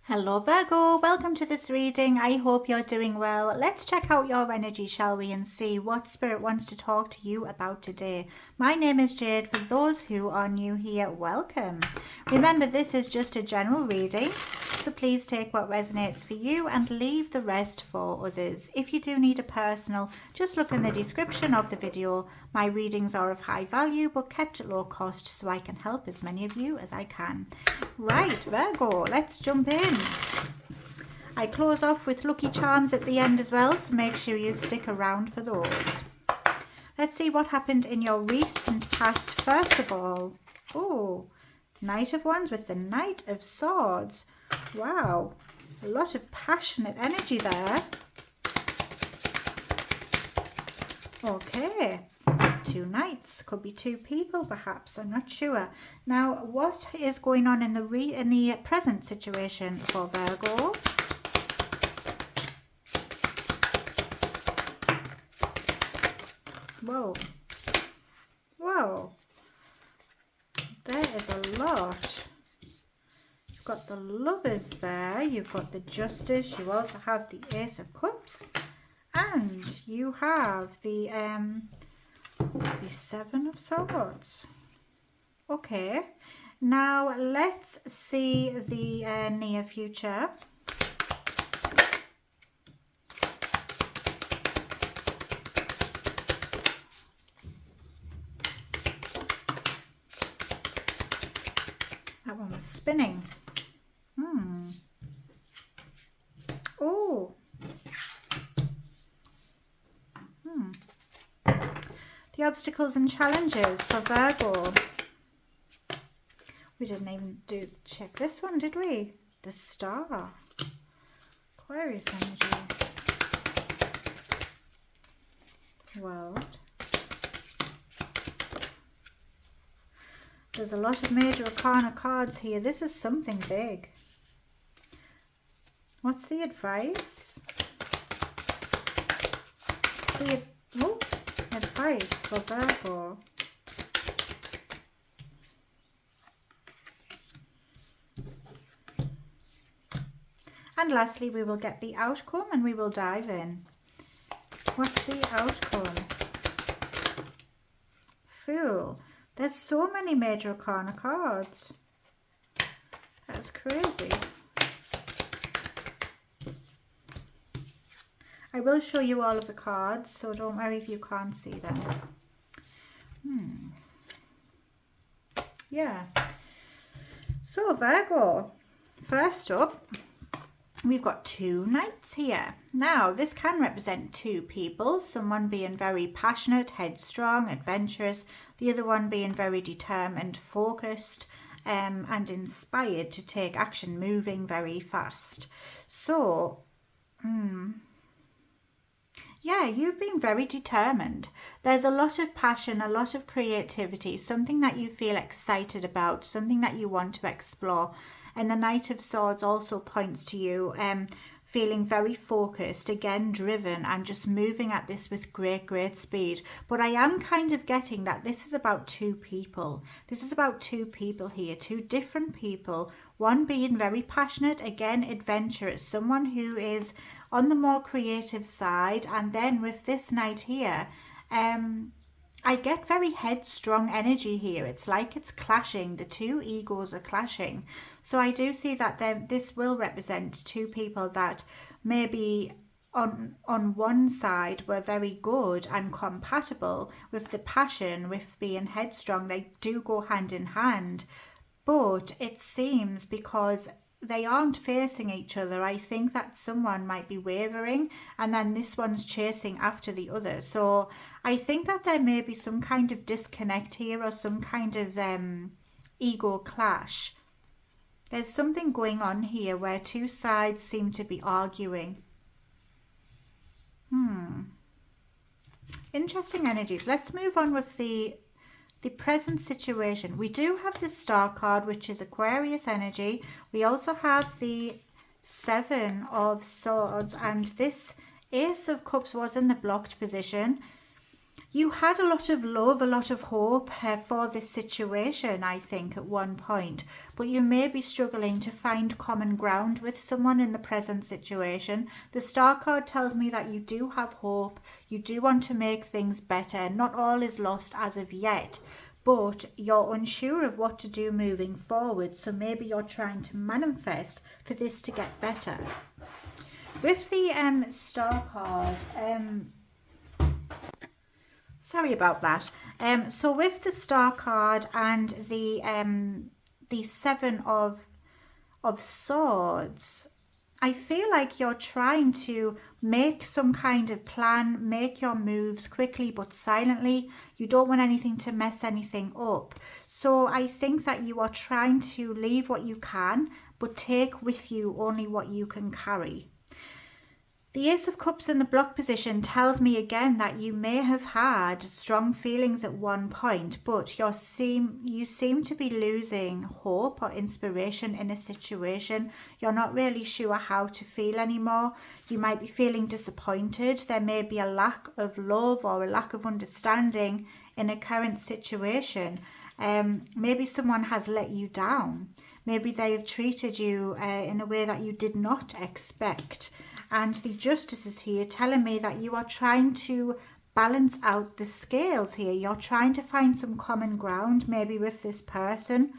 Hello Virgo, welcome to this reading. I hope you're doing well. Let's check out your energy, shall we, and see what Spirit wants to talk to you about today. My name is Jade. For those who are new here, welcome. Remember, this is just a general reading, so please take what resonates for you and leave the rest for others. If you do need a personal, just look in the description of the video. My readings are of high value but kept at low cost, so I can help as many of you as I can. Right, Virgo, let's jump in. I close off with lucky charms at the end as well, so make sure you stick around for those. Let's see what happened in your recent past first of all. Oh, Knight of Wands with the Knight of Swords. Wow, a lot of passionate energy there. Okay. Two knights, could be two people perhaps, I'm not sure. Now, what is going on in the present situation for Virgo? Whoa, whoa, there is a lot. You've got the Lovers there, you've got the Justice, you also have the Ace of Cups, and you have the Seven of Swords. Okay, now let's see the near future. That one was spinning. Oh. The obstacles and challenges for Virgo. We didn't even check this one, did we? The Star. Aquarius energy. World. There's a lot of major arcana cards here. This is something big. What's the advice? Advice for Virgo. And lastly, we will get the outcome and we will dive in. What's the outcome? Fool. There's so many major arcana cards. That's crazy. I will show you all of the cards, so don't worry if you can't see them. Yeah. So Virgo, first up, we've got two knights here. Now, this can represent two people, someone being very passionate, headstrong, adventurous, the other one being very determined, focused, and inspired to take action, moving very fast. So, yeah, you've been very determined. There's a lot of passion, a lot of creativity, something that you feel excited about, something that you want to explore. And the Knight of Swords also points to you feeling very focused, again driven, and just moving at this with great speed. But I am kind of getting that this is about two people. This is about two people here, two different people. One being very passionate, again adventurous, someone who is on the more creative side, and then with this knight here, I get very headstrong energy here. It's like it's clashing. The two egos are clashing. So I do see that this will represent two people that maybe on one side were very good and compatible with the passion, with being headstrong. They do go hand in hand. But it seems because they aren't facing each other, I think that someone might be wavering and then this one's chasing after the other. So I think that there may be some kind of disconnect here, or some kind of ego clash. There's something going on here where two sides seem to be arguing. Interesting energies. Let's move on with the present situation. We do have the Star card, which is Aquarius energy. We also have the Seven of Swords, and this Ace of Cups was in the blocked position. You had a lot of love, a lot of hope for this situation, I think, at one point, but you may be struggling to find common ground with someone in the present situation. The Star card tells me that you do have hope, you do want to make things better. Not all is lost as of yet, but you're unsure of what to do moving forward, so maybe you're trying to manifest for this to get better. With the Star card, sorry about that. So with the Star card and the Seven of Swords, I feel like you're trying to make some kind of plan, make your moves quickly but silently. You don't want anything to mess anything up. So I think that you are trying to leave what you can, but take with you only what you can carry. The Ace of Cups in the block position tells me again that you may have had strong feelings at one point, but you seem to be losing hope or inspiration in a situation. You're not really sure how to feel anymore. You might be feeling disappointed. There may be a lack of love or a lack of understanding in a current situation. Maybe someone has let you down. Maybe they have treated you in a way that you did not expect. And the Justice is here telling me that you are trying to balance out the scales here. You're trying to find some common ground, maybe with this person.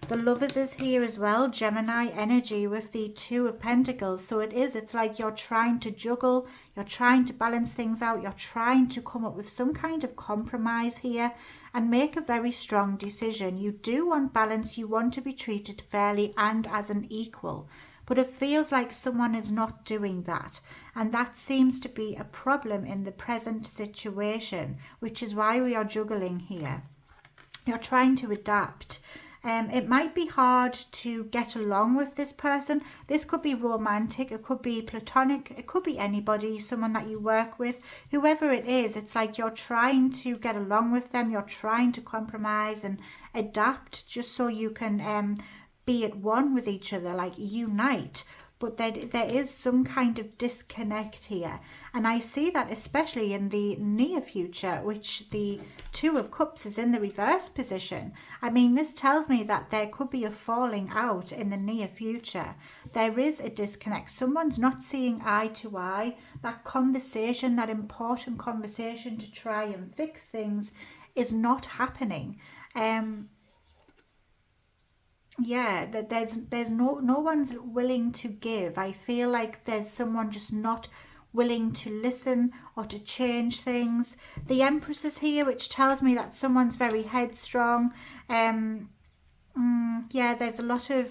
The Lovers is here as well, Gemini energy with the Two of Pentacles. So it's like you're trying to juggle, you're trying to balance things out, you're trying to come up with some kind of compromise here and make a very strong decision. You do want balance, you want to be treated fairly and as an equal. But it feels like someone is not doing that, and that seems to be a problem in the present situation, which is why we are juggling here. You're trying to adapt. It might be hard to get along with this person. This could be romantic, it could be platonic, it could be anybody, someone that you work with, whoever it is. It's like you're trying to get along with them, you're trying to compromise and adapt just so you can be at one with each other, like unite. But there is some kind of disconnect here, and I see that especially in the near future, which the Two of Cups is in the reverse position. I mean, this tells me that there could be a falling out in the near future. There is a disconnect. Someone's not seeing eye to eye. That conversation, that important conversation to try and fix things, is not happening. Yeah, that there's no one's willing to give. I feel like there's someone just not willing to listen or to change things. The Empress is here, which tells me that someone's very headstrong. Yeah, there's a lot of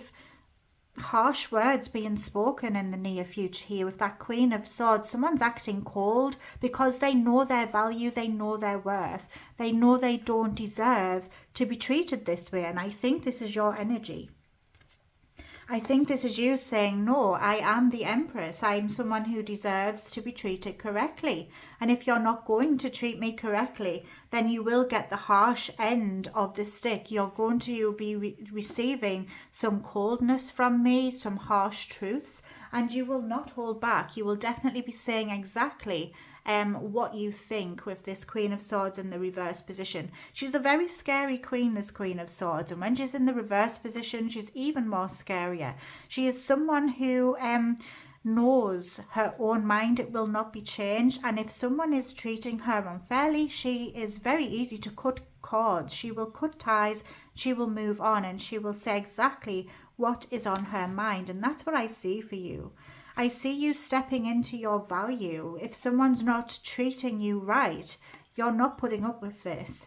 harsh words being spoken in the near future here with that Queen of Swords. Someone's acting cold because they know their value, they know their worth, they know they don't deserve to be treated this way. And I think this is your energy. I think this is you saying, no, I am the Empress. I'm someone who deserves to be treated correctly. And if you're not going to treat me correctly, then you will get the harsh end of the stick. You're going to be receiving some coldness from me, some harsh truths, and you will not hold back. You will definitely be saying exactly what you think with this Queen of Swords in the reverse position. She's a very scary queen, this Queen of Swords, and when she's in the reverse position, she's even more scarier. She is someone who knows her own mind. It will not be changed, and if someone is treating her unfairly, she is very easy to cut cords. She will cut ties, she will move on, and she will say exactly what is on her mind. And that's what I see for you. I see you stepping into your value. If someone's not treating you right, you're not putting up with this.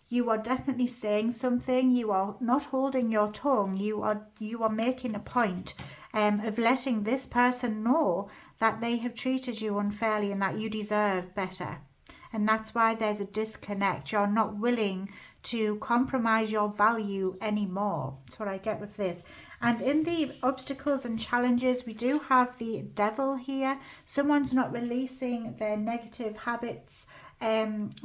You are definitely saying something. You are not holding your tongue. You are making a point of letting this person know that they have treated you unfairly and that you deserve better. And that's why there's a disconnect. You're not willing to compromise your value anymore. That's what I get with this. And in the obstacles and challenges, we do have the Devil here. Someone's not releasing their negative habits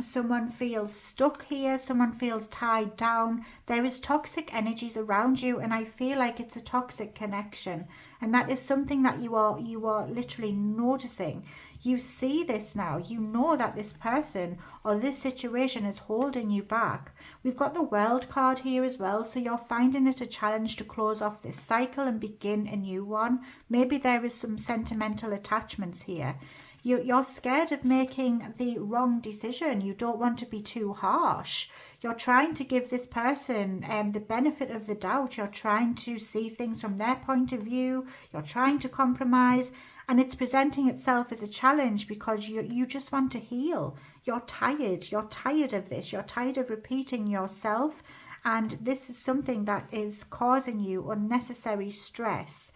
Someone feels stuck here, someone feels tied down. There is toxic energies around you, and I feel like it's a toxic connection, and that is something that you are literally noticing. You see this now, you know that this person or this situation is holding you back. We've got the World card here as well, so you're finding it a challenge to close off this cycle and begin a new one. Maybe there is some sentimental attachments here. You're scared of making the wrong decision. You don't want to be too harsh. You're trying to give this person the benefit of the doubt. You're trying to see things from their point of view. You're trying to compromise, and it's presenting itself as a challenge because you just want to heal. You're tired. You're tired of this. You're tired of repeating yourself, and this is something that is causing you unnecessary stress.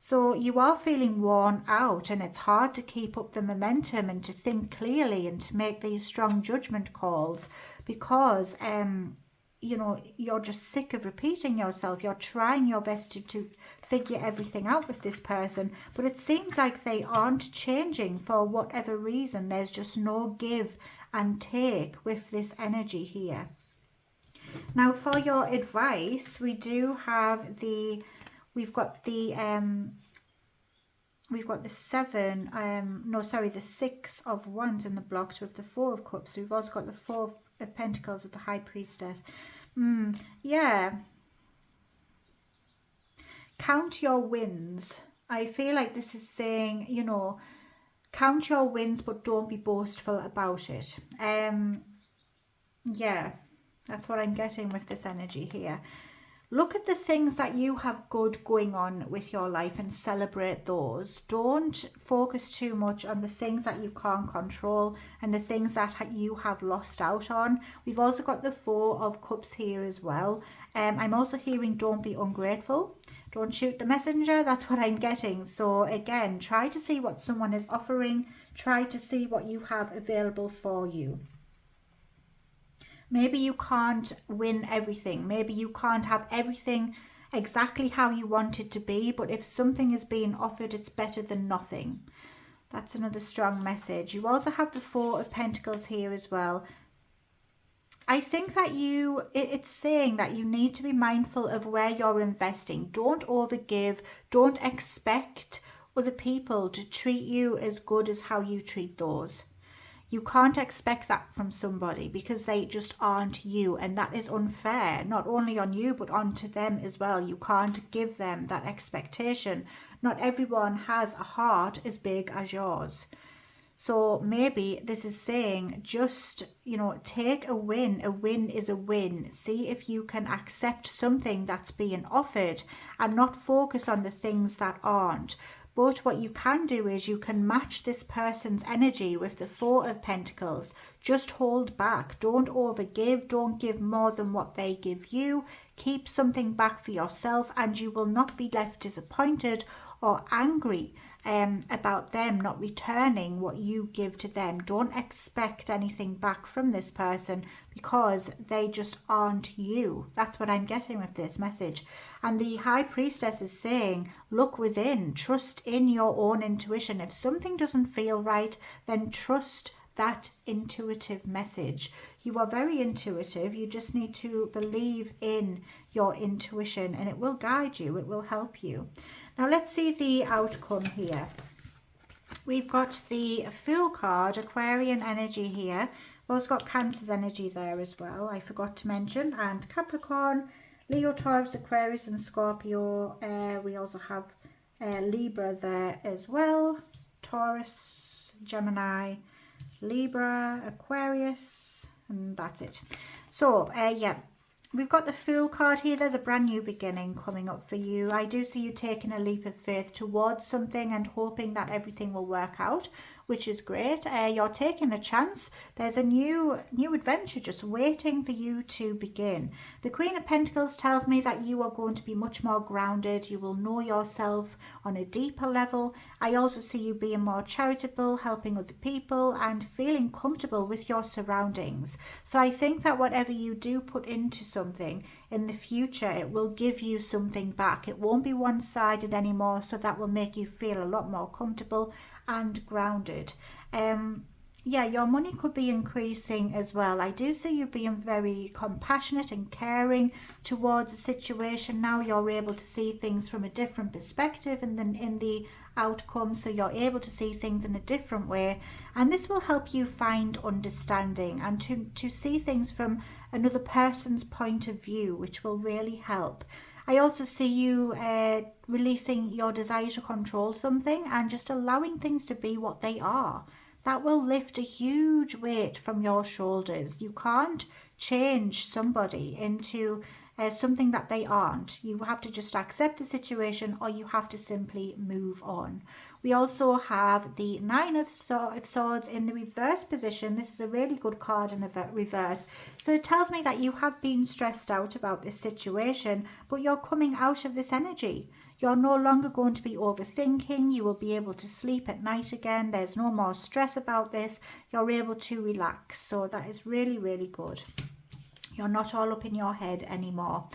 So you are feeling worn out, and it's hard to keep up the momentum and to think clearly and to make these strong judgment calls because you know, you're just sick of repeating yourself. You're trying your best to figure everything out with this person, but it seems like they aren't changing for whatever reason. There's just no give and take with this energy here. Now for your advice, we do have the we've got the the 6 of Wands in the blocked with the 4 of Cups. We've also got the 4 of Pentacles with the High Priestess. Yeah. Count your wins. I feel like this is saying, you know, count your wins, but don't be boastful about it. Yeah, that's what I'm getting with this energy here. Look at the things that you have good going on with your life and celebrate those. Don't focus too much on the things that you can't control and the things that you have lost out on. We've also got the 4 of Cups here as well. I'm also hearing don't be ungrateful. Don't shoot the messenger. That's what I'm getting. So again, try to see what someone is offering. Try to see what you have available for you. Maybe you can't win everything. Maybe you can't have everything exactly how you want it to be, but if something is being offered, it's better than nothing. That's another strong message. You also have the 4 of Pentacles here as well. I think that it's saying that you need to be mindful of where you're investing. Don't overgive. Don't expect other people to treat you as good as how you treat those. You can't expect that from somebody because they just aren't you, and that is unfair, not only on you but onto them as well. You can't give them that expectation. Not everyone has a heart as big as yours. So maybe this is saying just, you know, take a win. A win is a win. See if you can accept something that's being offered and not focus on the things that aren't. But what you can do is you can match this person's energy with the 4 of Pentacles. Just hold back. Don't overgive. Don't give more than what they give you. Keep something back for yourself, and you will not be left disappointed or angry about them not returning what you give to them. Don't expect anything back from this person because they just aren't you. That's what I'm getting with this message. And the High Priestess is saying, look within, trust in your own intuition. If something doesn't feel right, then trust that intuitive message. You are very intuitive. You just need to believe in your intuition, and it will guide you. It will help you. Now let's see the outcome here. We've got the Fool card, Aquarian energy here. We've also got Cancer's energy there as well, I forgot to mention, and Capricorn, Leo, Taurus, Aquarius and Scorpio. We also have Libra there as well. Taurus, Gemini, Libra, Aquarius, and that's it. So yeah, we've got the Fool card here. There's a brand new beginning coming up for you. I do see you taking a leap of faith towards something and hoping that everything will work out, which is great. You're taking a chance. There's a new adventure just waiting for you to begin. The Queen of Pentacles tells me that you are going to be much more grounded. You will know yourself on a deeper level. I also see you being more charitable, helping other people and feeling comfortable with your surroundings. So I think that whatever you do put into something in the future, it will give you something back. It won't be one-sided anymore, so that will make you feel a lot more comfortable and grounded. yeah, your money could be increasing as well. I do see you being very compassionate and caring towards a situation. Now you're able to see things from a different perspective and then in the outcome, so you're able to see things in a different way, and this will help you find understanding and to see things from another person's point of view, which will really help. I also see you releasing your desire to control something and just allowing things to be what they are. That will lift a huge weight from your shoulders. You can't change somebody into something that they aren't. You have to just accept the situation, or you have to simply move on. We also have the Nine of Swords in the reverse position. This is a really good card in the reverse. So it tells me that you have been stressed out about this situation, but you're coming out of this energy. You're no longer going to be overthinking. You will be able to sleep at night again. There's no more stress about this. You're able to relax. So that is really, really good. You're not all up in your head anymore.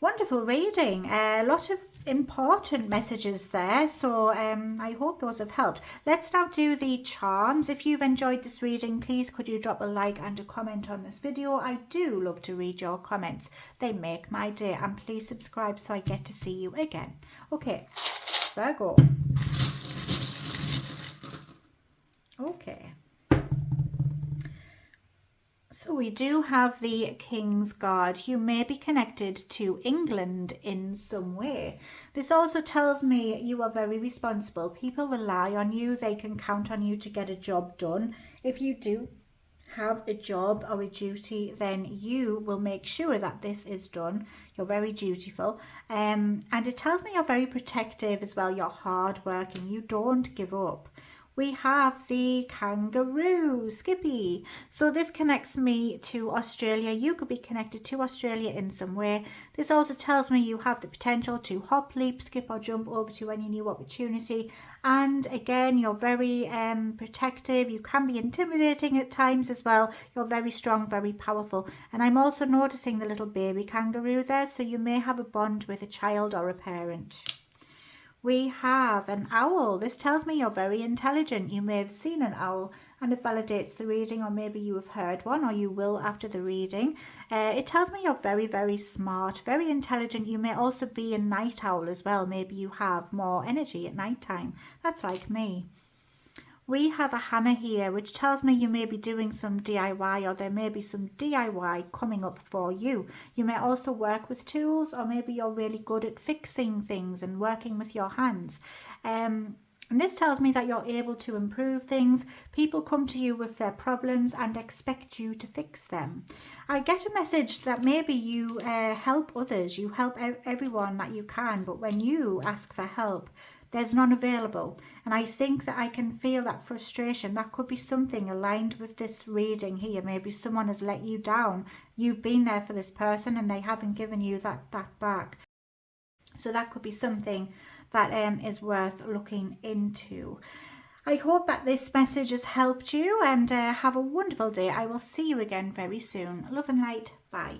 Wonderful reading. A lot of important messages there, so I hope those have helped. Let's now do the charms. If you've enjoyed this reading, please could you drop a like and a comment on this video. I do love to read your comments. They make my day, and please subscribe so I get to see you again. Okay, Virgo. Okay. So we do have the King's Guard. You may be connected to England in some way. This also tells me you are very responsible. People rely on you. They can count on you to get a job done. If you do have a job or a duty, then you will make sure that this is done. You're very dutiful. And it tells me you're very protective as well. You're hardworking. You don't give up. We have the kangaroo, Skippy. So this connects me to Australia. You could be connected to Australia in some way. This also tells me you have the potential to hop, leap, skip or jump over to any new opportunity. And again, you're very protective. You can be intimidating at times as well. You're very strong, very powerful. And I'm also noticing the little baby kangaroo there. So you may have a bond with a child or a parent. We have an owl. This tells me you're very intelligent. You may have seen an owl and it validates the reading, or maybe you have heard one, or you will after the reading. It tells me you're very, very smart, very intelligent. You may also be a night owl as well. Maybe you have more energy at night time. That's like me. We have a hammer here, which tells me you may be doing some DIY, or there may be some DIY coming up for you. You may also work with tools, or maybe you're really good at fixing things and working with your hands. And this tells me that you're able to improve things. People come to you with their problems and expect you to fix them. I get a message that maybe you help others. You help everyone that you can, but when you ask for help, there's none available. And I think that I can feel that frustration. That could be something aligned with this reading here. Maybe someone has let you down. You've been there for this person and they haven't given you that back. So that could be something that is worth looking into. I hope that this message has helped you, and have a wonderful day. I will see you again very soon. Love and light. Bye.